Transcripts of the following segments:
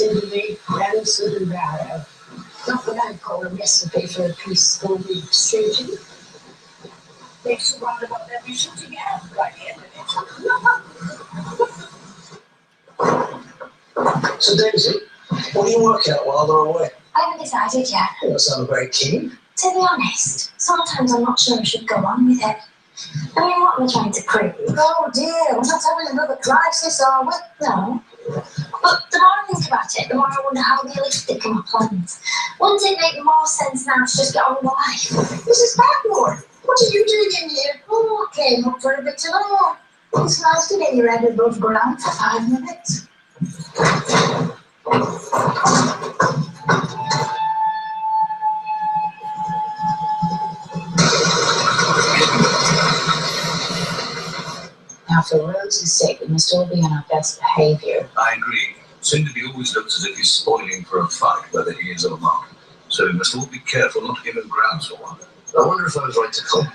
Cinderly, Ransom and Barrow. Not what I'd call a recipe for a peaceful week, Susan. Makes you wonder what they'll be shooting at by the end of it. So, Daisy, what do you work out while they're away? I haven't decided yet. You don't sound very keen. To be honest, sometimes I'm not sure I should go on with it. I mean, what am I trying to prove? Oh dear, we're not having another crisis, are we? No. But the more I think about it, the more I wonder how realistic are my plans. Wouldn't it make more sense now to just get on with life? Mrs. Patmore, what are you doing in here? Oh, I came up for a bit of air. It's nice to get your head above ground for 5 minutes. Now, for Rose's sake, we must all be on our best behaviour. I agree. Cinderby always looks as if he's spoiling for a fight, whether he is or not. So we must all be careful not to give him grounds for one. I wonder if I was right to come.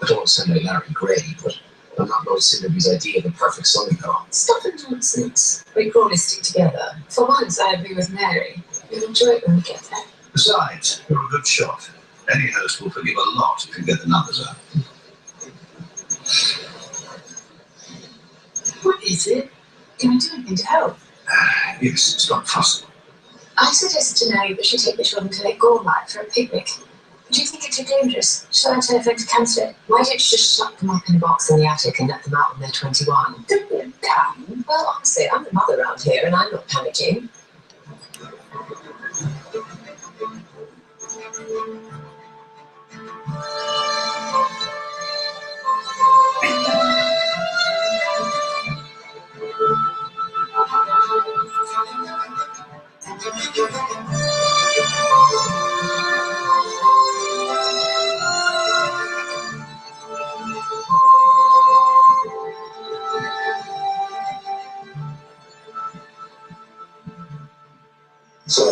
I don't want to sound like Larry Gray, but I'm not Lord Cinderby's idea of the perfect son-in-law. Stop the nonsense. We can always stick together. For once, I agree with Mary. We'll enjoy it when we get there. Besides, you're a good shot. Any host will forgive a lot if you get the numbers up. What is it? Can we do anything to help? Yes, stop fussing. I suggested to Mary that she take the children to Lake Gormlike for a picnic. Do you think it's too dangerous? Shall I telephone to cancel it? Why don't you just shut them up in a box in the attic and let them out when they're 21? Don't let them come. Well, honestly, I'm the mother around here and I'm not panicking. So,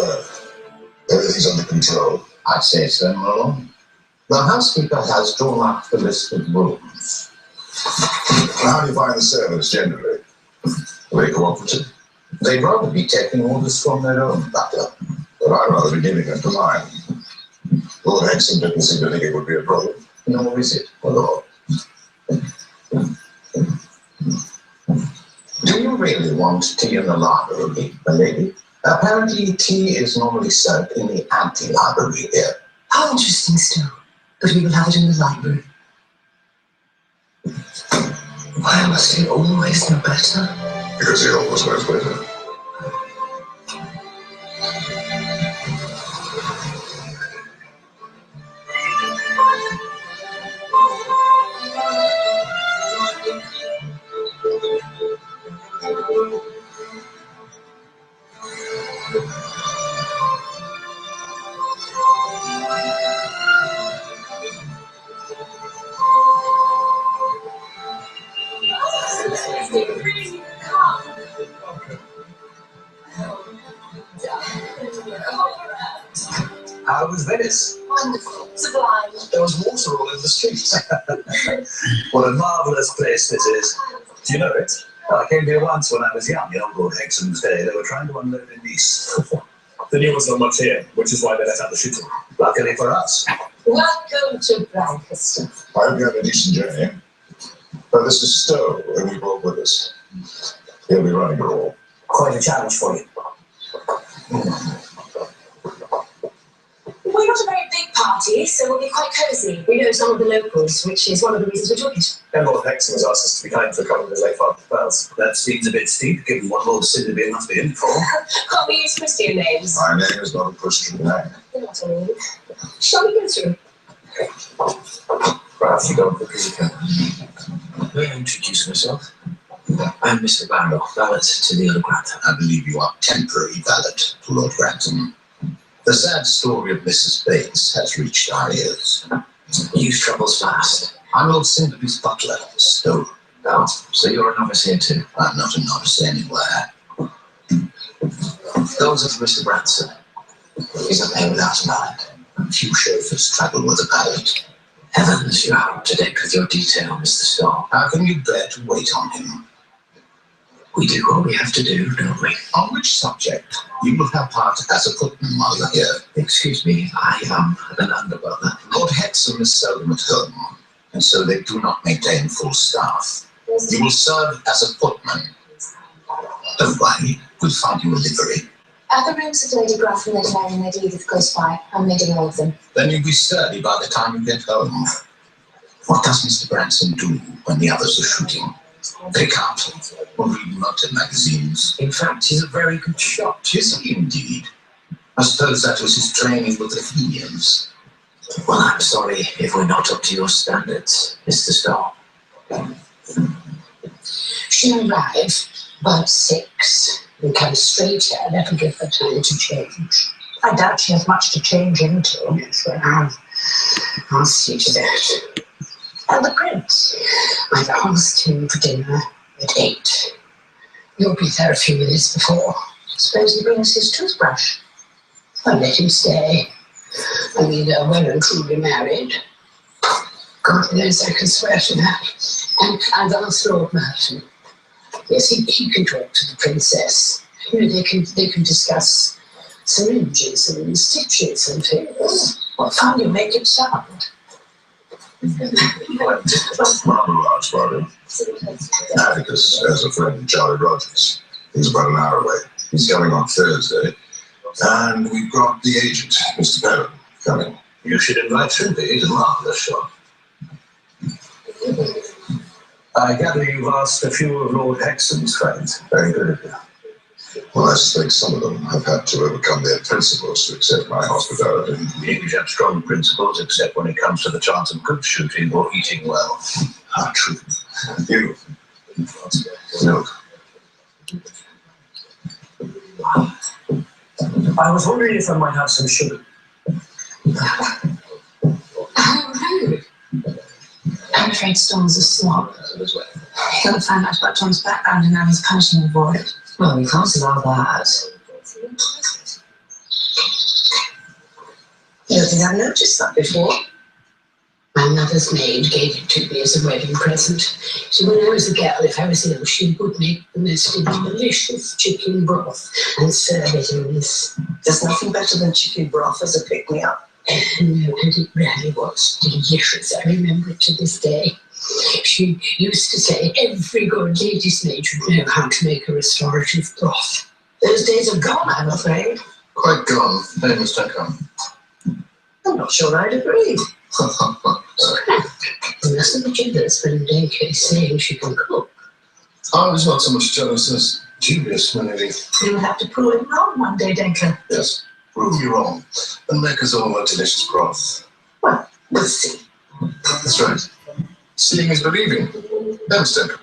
everything's under control. I'd say so, my lord. The housekeeper has drawn up the list of rooms. How do you find the servants generally? Are they cooperative? They'd rather be taking orders from their own butler. But I'd rather be giving them to mine. Lord Hexam didn't seem to think it would be a problem. Nor is it, my lord. Do you really want tea in the library, my lady? Apparently, tea is normally served in the ante-library here. How interesting, Stowe. But we will have it in the library. Why must he always know better? Because he always knows better. How was Venice? Wonderful. Sublime. There was water all over the streets. What a marvellous place this is. Do you know it? I came here once when I was young, in old Lord Hexam's day. They were trying to unload a Nice. The new was not much here, which is why they let out the shooting. Luckily for us. Welcome to Brancaster. I hope you had a decent journey. This is Stowe, who we brought with us. He'll be running it all. Quite a challenge for you. We're not a very big party, so we'll be quite cosy. We know some of the locals, which is one of the reasons we took it. And Lord Hexam has asked us to be kind to a couple of his late father's pals. That seems a bit steep, given what Lord Cinderby must be in for. Can't we use Christian names? My name is not a Christian name. You know what I mean. Shall we go through? Perhaps you go for the May I introduce myself? I'm Mr. Barrow, valet to the Earl Grantham. I believe you are temporary valet to Lord Grantham. The sad story of Mrs. Bates has reached our ears. Youth travels fast. I'm Lord Cinderby's butler, Stowe. Oh, so you're a novice here too? I'm not a novice anywhere. Those of Mr. Branson. He's a man without a mind. Few chauffeurs travel with a valet. Heavens, you are up to date with your detail, Mr. Stowe. How can you bear to wait on him? We do what we have to do, don't we? On which subject? You will have part as a footman while you're here. Excuse me, I am an underbutler. Lord Hexham is seldom at home, and so they do not maintain full staff. You will serve as a footman. Don't worry, we'll find you a livery. Are the rooms of Lady Graff and Lady Mary and Lady Edith close by? I'm needing all of them. Then you'll be sturdy by the time you get home. What does Mr. Branson do when the others are shooting? Pick up or read motor magazines. In fact, he's a very good shot. Is he indeed? I suppose that was his training with the Athenians. Well, I'm sorry if we're not up to your standards, Mr. Starr. She arrived about 6 and came straight here. That'll give her time to change. I doubt she has much to change into. Yes, well, I'll see to that. And the prince, I've asked him for dinner at 8. You'll be there a few minutes before. Suppose he brings his toothbrush. I'll let him stay. I mean, they're well and truly married. God knows I can swear to that. And I've asked Lord Merton. Yes, he can talk to the princess. You know, they can discuss syringes and stitches and things. What fun you make it sound. Rather large party. Atticus has a friend, Charlie Rogers. He's about an hour away. He's coming on Thursday. And we've got the agent, Mr. Perrin, coming. You should invite Shrimpy. He's a marvelous shot. I gather you've asked a few of Lord Hexam's friends. Very good of you. Well, I suspect some of them have had to overcome their principles to accept my hospitality. The English have strong principles, except when it comes to the chance of good shooting or eating well. Ah, true. You. Milk. I was wondering if I might have some sugar. Oh, no. I'm afraid Storm's a swab. He'll find out about Tom's background and now he's punishing him for it. Well, we can't allow that. You don't think I've noticed that before? My mother's maid gave it to me as a wedding present. So when I was a girl, if I was ill, she would make the most delicious chicken broth and serve it in this. There's nothing better than chicken broth as a pick-me-up. And it really was delicious. I remember it to this day. She used to say every good lady's maid should know how to make a restorative broth. Those days are gone, I'm afraid. Quite gone. They must have come. I'm not sure I'd agree. You mustn't be jealous when Denke is saying she can cook. I was not so much jealous as dubious, my lady. You'll have to prove it wrong one day, Denke. Yes, prove me wrong, and make us all a delicious broth. Well, we'll see. That's right. Seeing is believing. Thanks, Denke.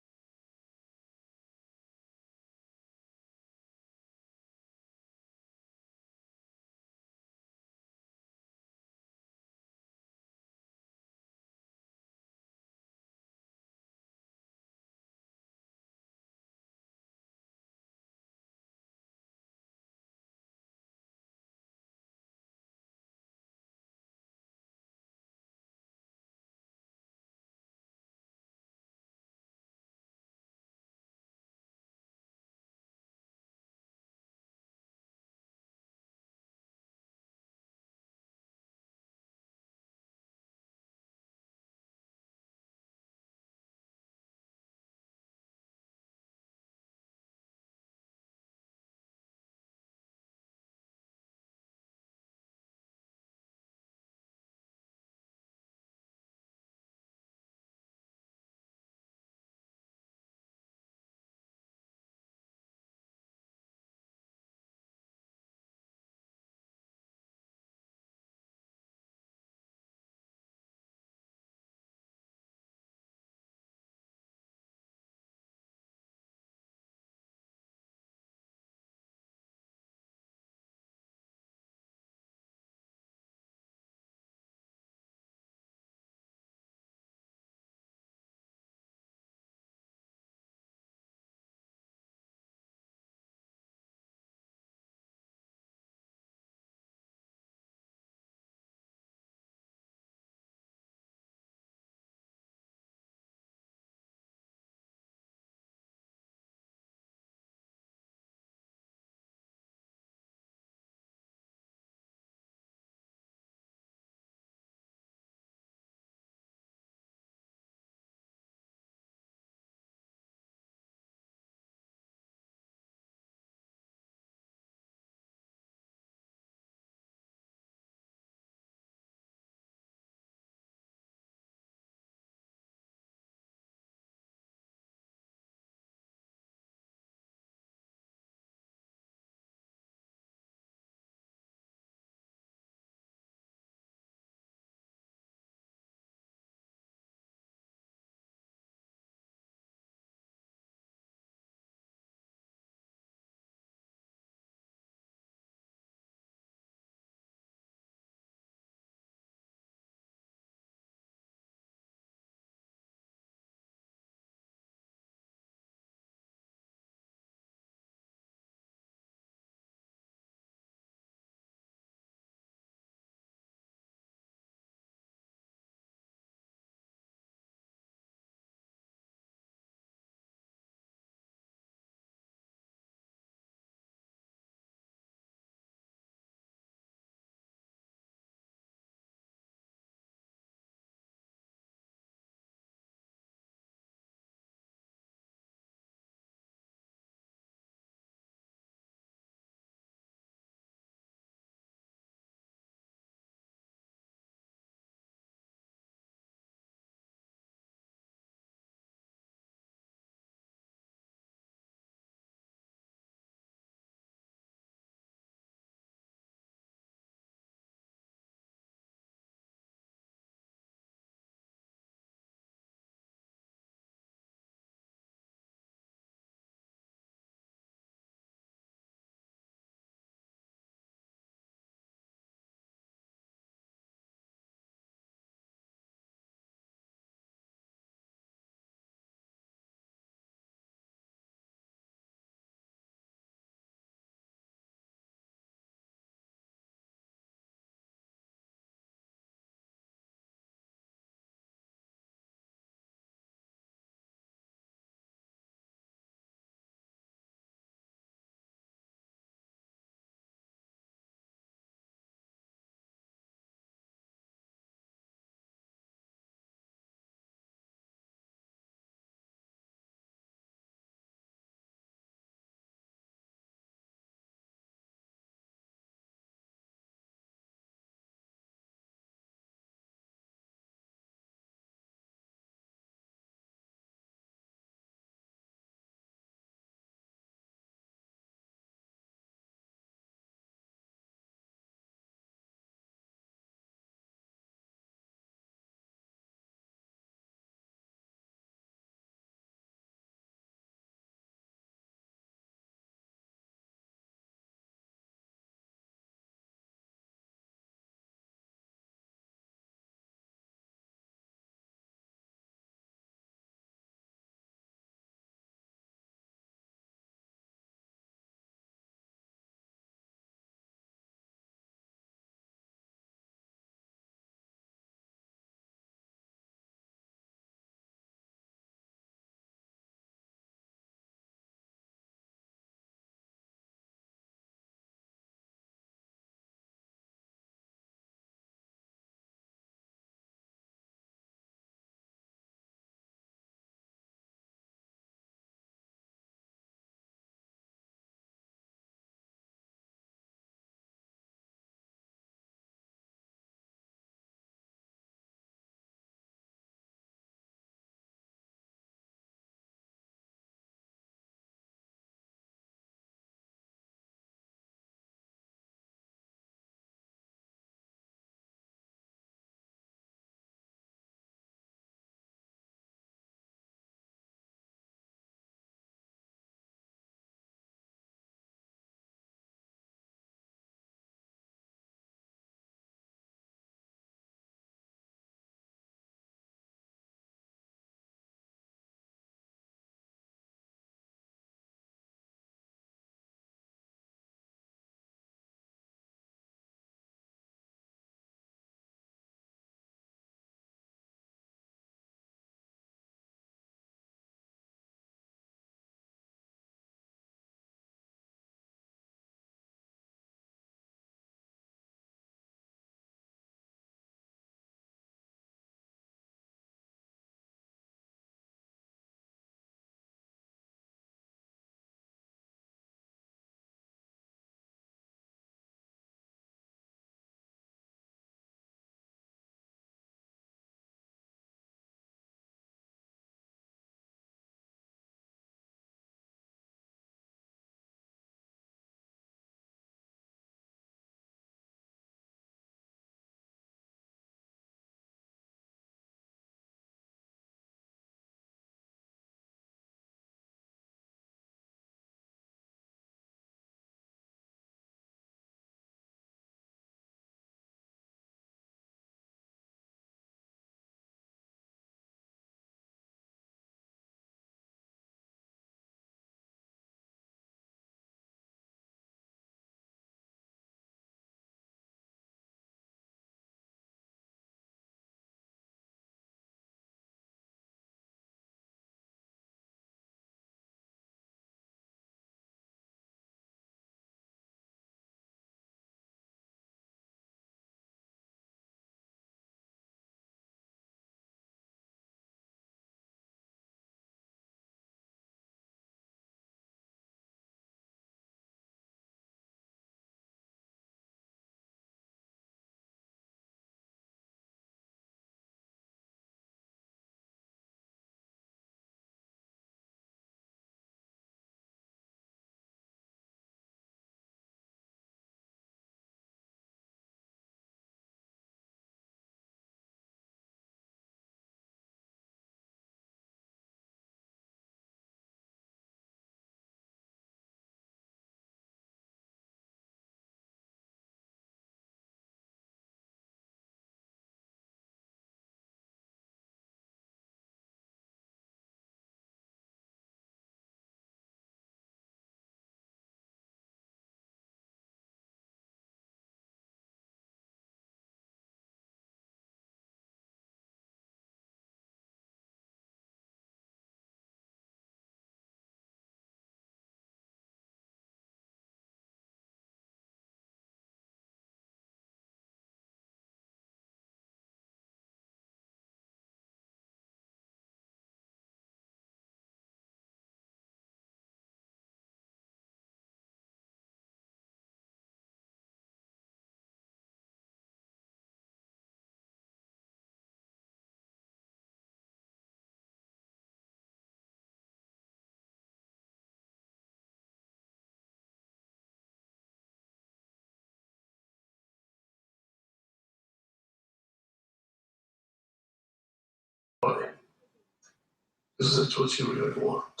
Is this what you really want?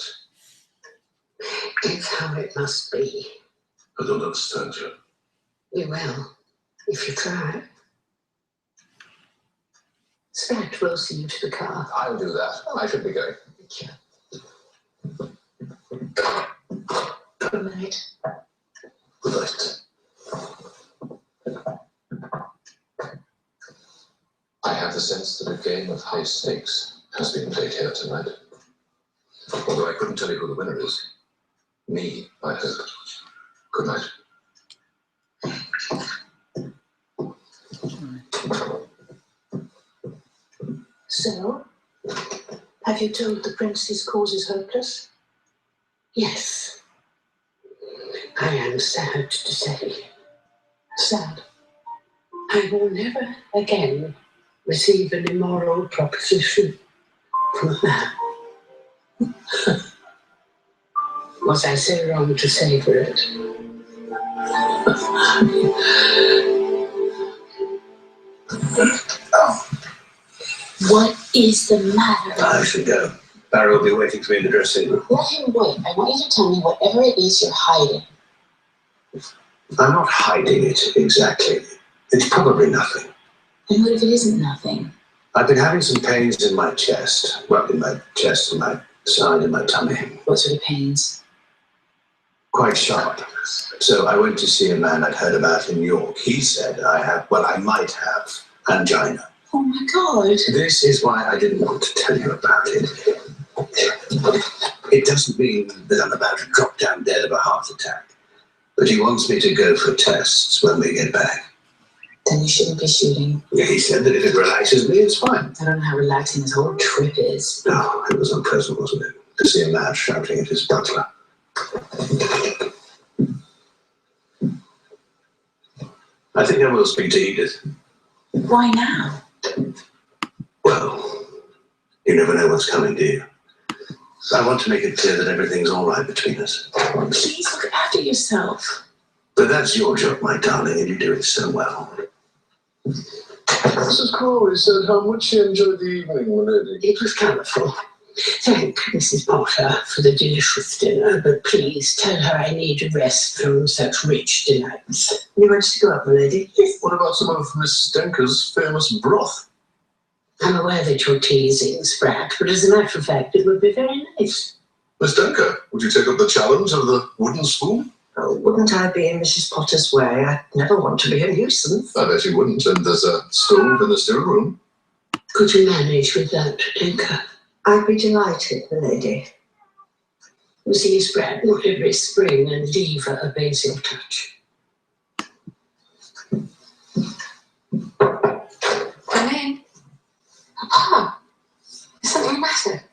It's how it must be. I don't understand you. You will, if you try. Sprat will see you to the car. I'll do that. I should be going. Thank you. Good night. Good night. I have the sense that a game of high stakes has been played here tonight. Although I couldn't tell you who the winner is. Me, I hope. Good night. So, have you told the prince his cause is hopeless? Yes. I am sad to say. Sad. I will never again receive an immoral proposition from a man. Was I so wrong to savour it? What is the matter? I should go. Barry will be waiting for me in the dressing room. Let him wait. I want you to tell me whatever it is you're hiding. I'm not hiding it exactly. It's probably nothing. And what if it isn't nothing? I've been having some pains in my chest. Well, in my chest, in my side, in my tummy. What sort of pains? Quite sharp. So I went to see a man I'd heard about in York. He said I might have angina. Oh my God. This is why I didn't want to tell you about it. It doesn't mean that I'm about to drop down dead of a heart attack. But he wants me to go for tests when we get back. Then you shouldn't be shooting. He said that if it relaxes me, it's fine. I don't know how relaxing this whole trip is. No, it was unpleasant, wasn't it? To see a man shouting at his butler. I think I will speak to Edith. Why now? Well, you never know what's coming, do you? I want to make it clear that everything's all right between us. Please look after yourself. But that's your job, my darling, and you do it so well. Mrs. Crawley said how much she enjoyed the evening, my lady. It was colourful. Thank Mrs. Potter for the delicious dinner, but please tell her I need a rest from such rich delights. You want to go up, my lady? Yes. What about some of Miss Stenker's famous broth? I'm aware that you're teasing, Sprat, but as a matter of fact, it would be very nice. Miss Stenker, would you take up the challenge of the wooden spoon? Oh, wouldn't I be in Mrs. Potter's way? I'd never want to be a nuisance. I bet you wouldn't, and there's a stove in the still room. Could you manage with that, Tinker? I'd be delighted, my lady. You see, Sprat, not every spring and lever obeys your touch. Come in. Papa, is something the matter?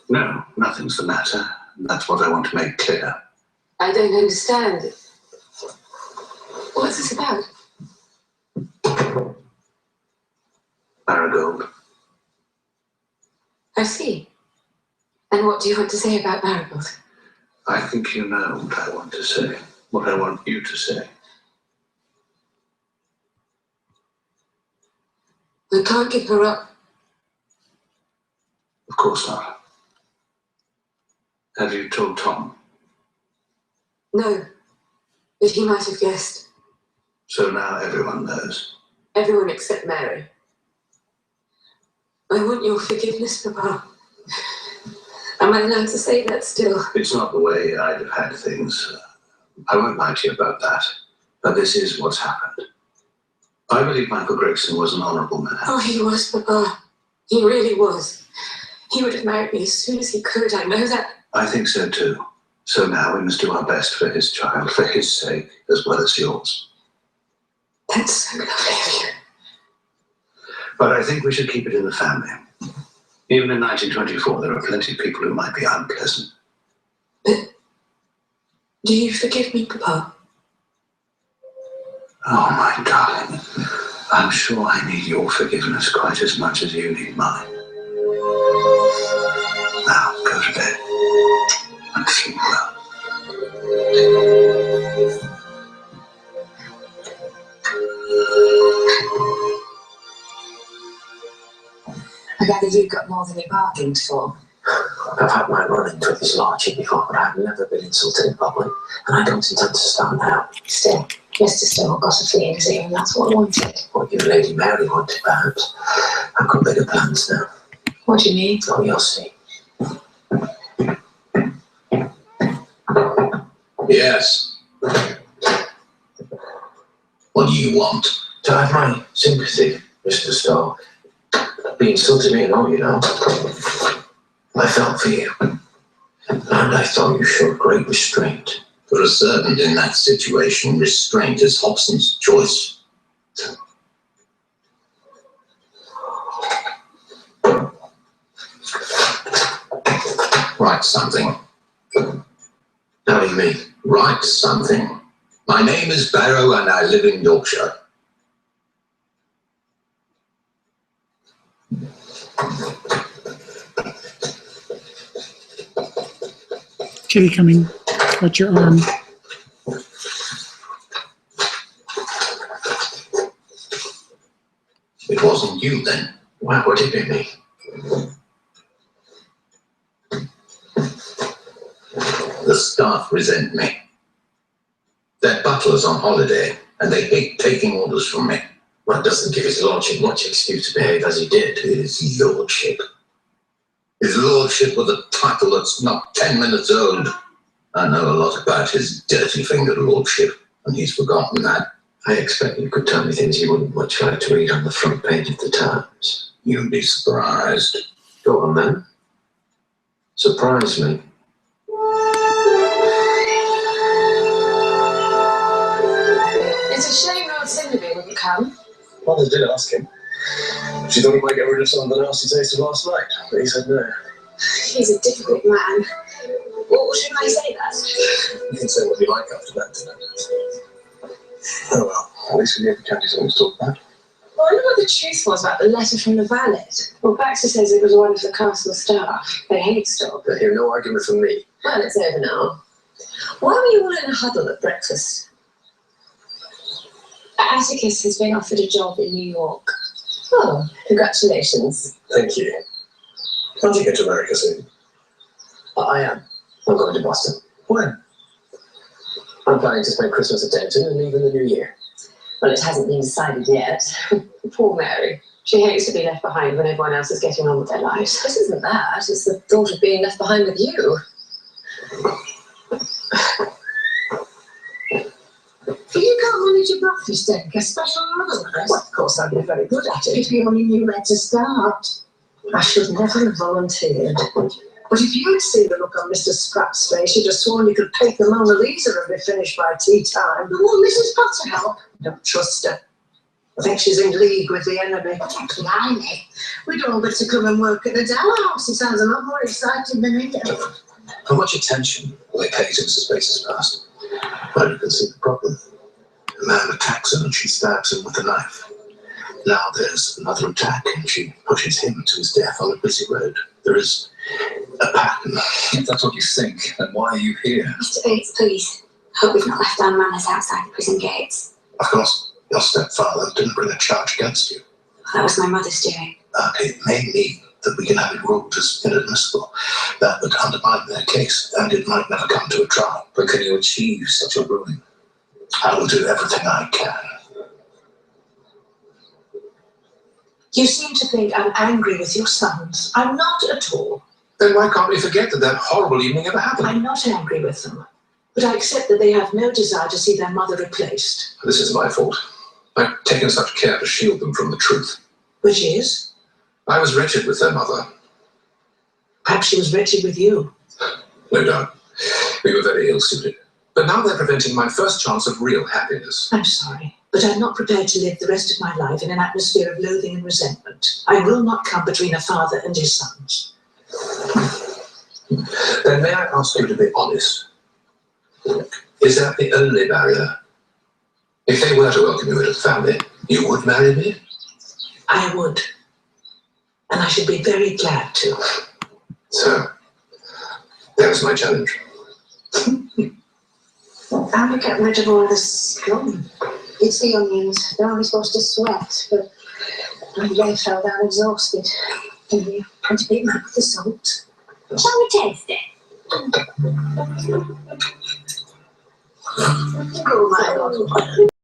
No, nothing's the matter. That's what I want to make clear. I don't understand. What's this about? Marigold. I see. And what do you want to say about Marigold? I think you know what I want to say. What I want you to say. I can't give her up. Of course not. Have you told Tom? No, but he might have guessed. So now everyone knows. Everyone except Mary. I want your forgiveness, Papa. Am I allowed to say that still? It's not the way I'd have had things. I won't lie to you about that. But this is what's happened. I believe Michael Gregson was an honourable man. Oh, he was, Papa. He really was. He would have married me as soon as he could. I know that. I think so too. So now we must do our best for his child, for his sake, as well as yours. That's so lovely of you. But I think we should keep it in the family. Even in 1924, there are plenty of people who might be unpleasant. But do you forgive me, Papa? Oh, my darling. I'm sure I need your forgiveness quite as much as you need mine. Now, go to bed and sleep well. I gather you got more than you bargained for. I've had my run-ins with his lordship before, but I've never been insulted in public, and I don't intend to start now. Still, Mr. Stowe got a flea in his ear, and that's what I wanted. What you Lady Mary wanted, perhaps. I've got bigger plans now. What do you mean? Oh, you'll see. Yes. What do you want? To have my sympathy, Mr. Stowe. Be insulted me and all, you know. I felt for you. And I thought you showed great restraint. For a servant in that situation, restraint is Hobson's choice. Write something. How do you mean? Write something. My name is Barrow and I live in Yorkshire. Kitty coming. Got your arm. It wasn't you then. Why would it be me? The staff resent me. Their butler's on holiday and they hate taking orders from me. That doesn't give his lordship much excuse to behave as he did. His lordship. His lordship with a title that's not 10 minutes old. I know a lot about his dirty-fingered lordship, and he's forgotten that. I expect you could tell me things you wouldn't much like to read on the front page of the Times. You'd be surprised. Go on then. Surprise me. It's a shame Lord Cinderby wouldn't come. Mother did ask him. She thought he might get rid of some of the nasty taste of last night, but he said no. He's a difficult man. Well, shouldn't I say that? You can say what you like after that dinner. Oh well, at least we gave the county something to talk about. Well, I wonder what the truth was about the letter from the valet. Well, Baxter says it was one of the castle staff. They hate Stowe. But hear no argument from me. Well, it's over now. Why were you all in a huddle at breakfast? Atticus has been offered a job in New York. Oh, congratulations. Thank you. Can't you get to America soon? I am. I'm going to Boston. When? I'm planning to spend Christmas at Denton and leave in the new year. Well, it hasn't been decided yet. Poor Mary. She hates to be left behind when everyone else is getting on with their lives. This isn't that. It's the thought of being left behind with you. But you can't manage a breakfast deck, a special otherwise. Well, of course, I'd be very good at it. If you only knew where to start. I should never have volunteered. But if you'd seen the look on Mr. Spratt's face, you'd have sworn you could paint the Mona Lisa and be finished by tea time. Will Mrs. Potter help? Don't trust her. I think she's in league with the enemy. Blimey. We'd all better come and work at the Dower House. It sounds a lot more exciting than it does. How much attention will they pay to Mrs. Bates' past? Well, you can see the problem. A man attacks her and she stabs him with a knife. Now there's another attack and she pushes him to his death on a busy road. There is a pattern. If that's what you think, then why are you here? Mr. Bates, please. Hope we've not left our manners outside the prison gates. Of course, your stepfather didn't bring a charge against you. That was my mother's doing. It may mean that we can have it ruled as inadmissible. That would undermine their case, and it might never come to a trial. But can you achieve such a ruling? I will do everything I can. You seem to think I'm angry with your sons. I'm not at all. Then why can't we forget that horrible evening ever happened? I'm not angry with them. But I accept that they have no desire to see their mother replaced. This is my fault. I've taken such care to shield them from the truth. Which is? I was wretched with their mother. Perhaps she was wretched with you. No doubt. We were very ill-suited. But now they're preventing my first chance of real happiness. I'm sorry, but I'm not prepared to live the rest of my life in an atmosphere of loathing and resentment. I will not come between a father and his sons. Then may I ask you to be honest? Is that the only barrier? If they were to welcome you into the family, you would marry me? I would. And I should be very glad to. So, there's my challenge. How do you get rid of all this scum? It's the onions. They're only supposed to sweat, but Ray fell down exhausted. And you had to beat him up with the salt. Shall we taste it? Oh my God.